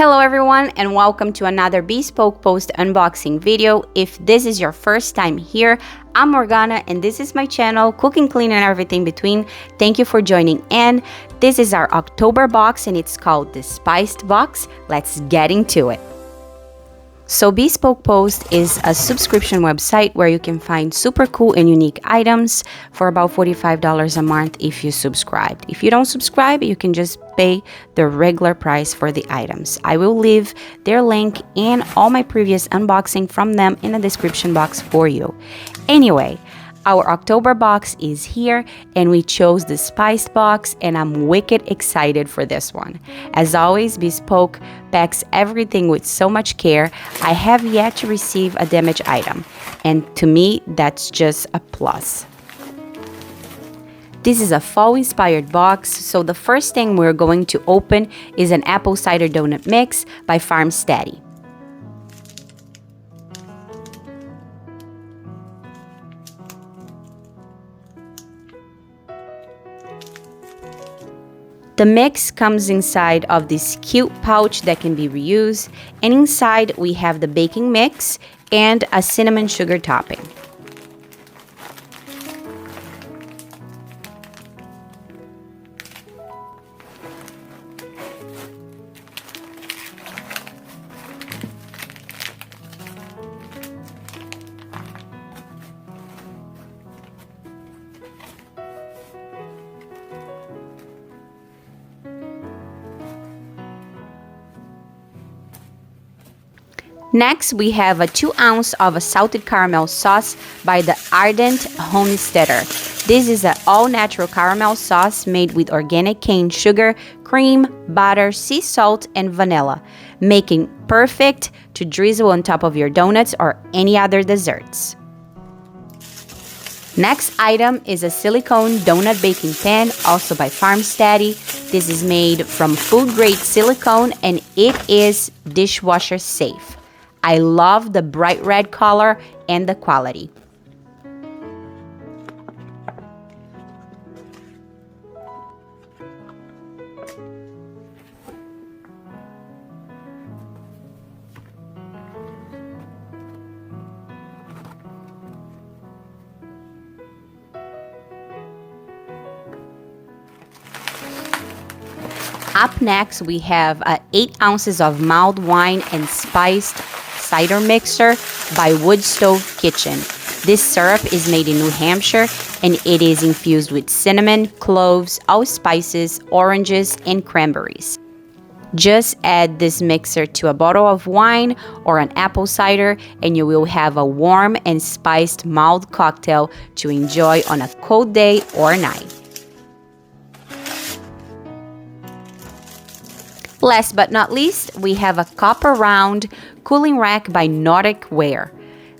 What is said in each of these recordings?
Hello everyone and welcome to another Bespoke Post unboxing video. If this is your first time here, I'm Morgana and this is my channel, Cooking, Clean and Everything Between. Thank you for joining in. This is our October box and it's called the Spiced Box. Let's get into it. So Bespoke Post is a subscription website where you can find super cool and unique items for about $45 a month if you subscribe. If you don't subscribe, you can just pay the regular price for the items. I will leave their link and all my previous unboxing from them in the description box for you. Anyway, our October box is here and we chose the Spiced Box and I'm wicked excited for this one. As always, Bespoke packs everything with so much care. I have yet to receive a damaged item and to me that's just a plus. This is a fall-inspired box, so the first thing we're going to open is an apple cider donut mix by FarmSteady. The mix comes inside of this cute pouch that can be reused, and inside we have the baking mix and a cinnamon sugar topping. Next, we have a 2 ounce of a salted caramel sauce by the Ardent Homesteader. This is an all-natural caramel sauce made with organic cane sugar, cream, butter, sea salt, and vanilla, making perfect to drizzle on top of your donuts or any other desserts. Next item is a silicone donut baking pan, also by FarmSteady. This is made from food-grade silicone and it is dishwasher safe. I love the bright red color and the quality. Up next, we have 8 ounces of mulled wine and spiced cider mixer by Woodstove Kitchen. This syrup is made in New Hampshire and it is infused with cinnamon, cloves, allspices, oranges, and cranberries. Just add this mixer to a bottle of wine or an apple cider and you will have a warm and spiced mulled cocktail to enjoy on a cold day or night. Last but not least, we have a copper round cooling rack by Nordic Ware.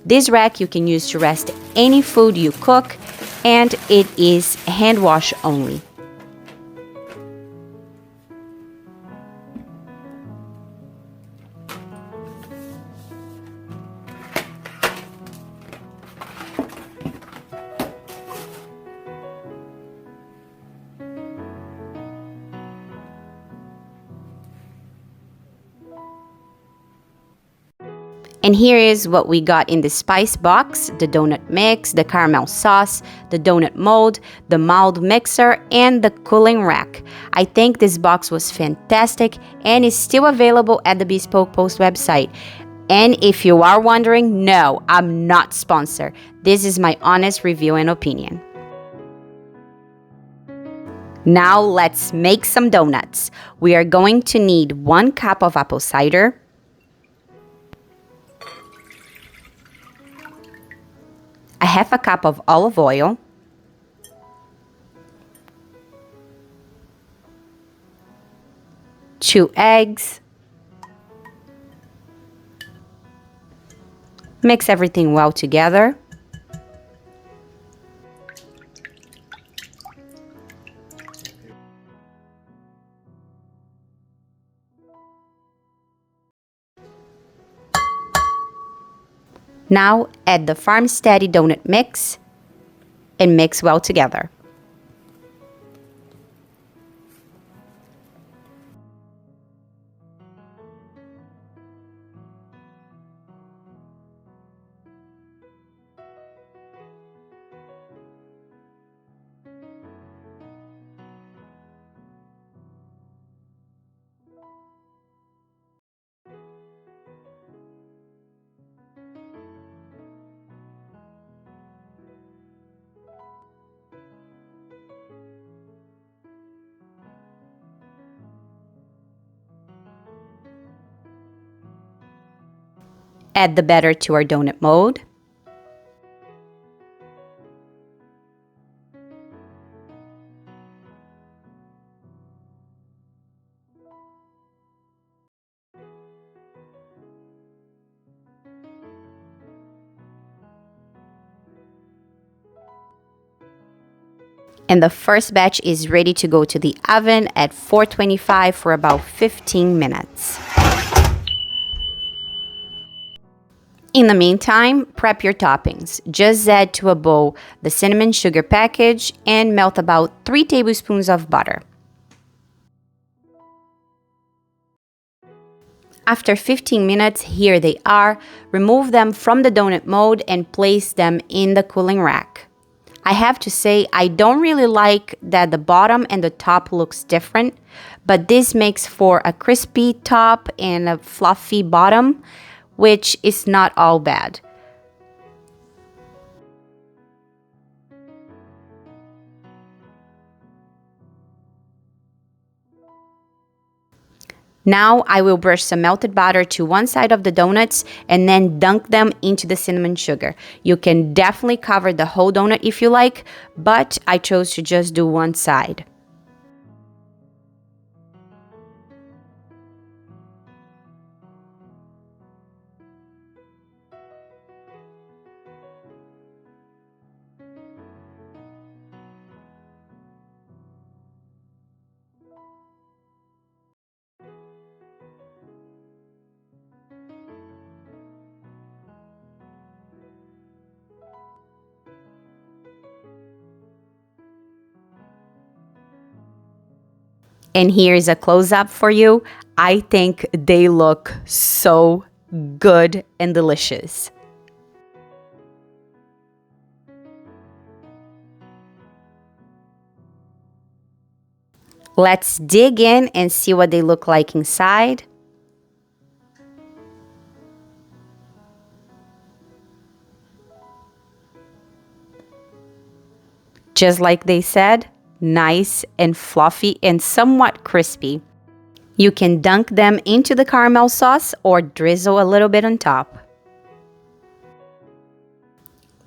This rack you can use to rest any food you cook and it is hand wash only. And here is what we got in the spice box: the donut mix, the caramel sauce, the donut mold, the mulled mixer, and the cooling rack. I think this box was fantastic and is still available at the Bespoke Post website. And if you are wondering, no, I'm not sponsored. This is my honest review and opinion. Now let's make some donuts. We are going to need 1 cup of apple cider, a half a cup of olive oil, 2 eggs, mix everything well together. Now add the FarmSteady donut mix and mix well together. Add the batter to our donut mold. And the first batch is ready to go to the oven at 425 for about 15 minutes. In the meantime, prep your toppings. Just add to a bowl the cinnamon sugar package and melt about 3 tablespoons of butter. After 15 minutes, here they are. Remove them from the donut mold and place them in the cooling rack. I have to say, I don't really like that the bottom and the top looks different, but this makes for a crispy top and a fluffy bottom, which is not all bad. Now I will brush some melted butter to one side of the donuts and then dunk them into the cinnamon sugar. You can definitely cover the whole donut if you like, but I chose to just do one side. And here's a close-up for you. I think they look so good and delicious. Let's dig in and see what they look like inside. Just like they said, nice and fluffy and somewhat crispy. You can dunk them into the caramel sauce or drizzle a little bit on top.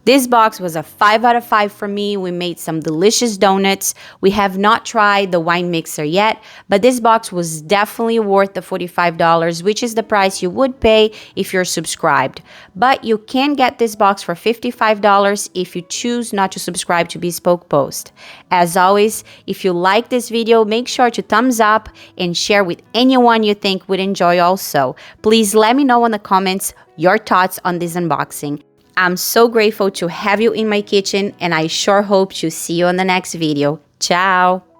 This box was a 5 out of 5 for me. We made some delicious donuts. We have not tried the wine mixer yet, but this box was definitely worth the $45, which is the price you would pay if you're subscribed. But you can get this box for $55 if you choose not to subscribe to Bespoke Post. As always, if you like this video, make sure to thumbs up and share with anyone you think would enjoy also. Please let me know in the comments your thoughts on this unboxing. I'm so grateful to have you in my kitchen, and I sure hope to see you in the next video. Ciao!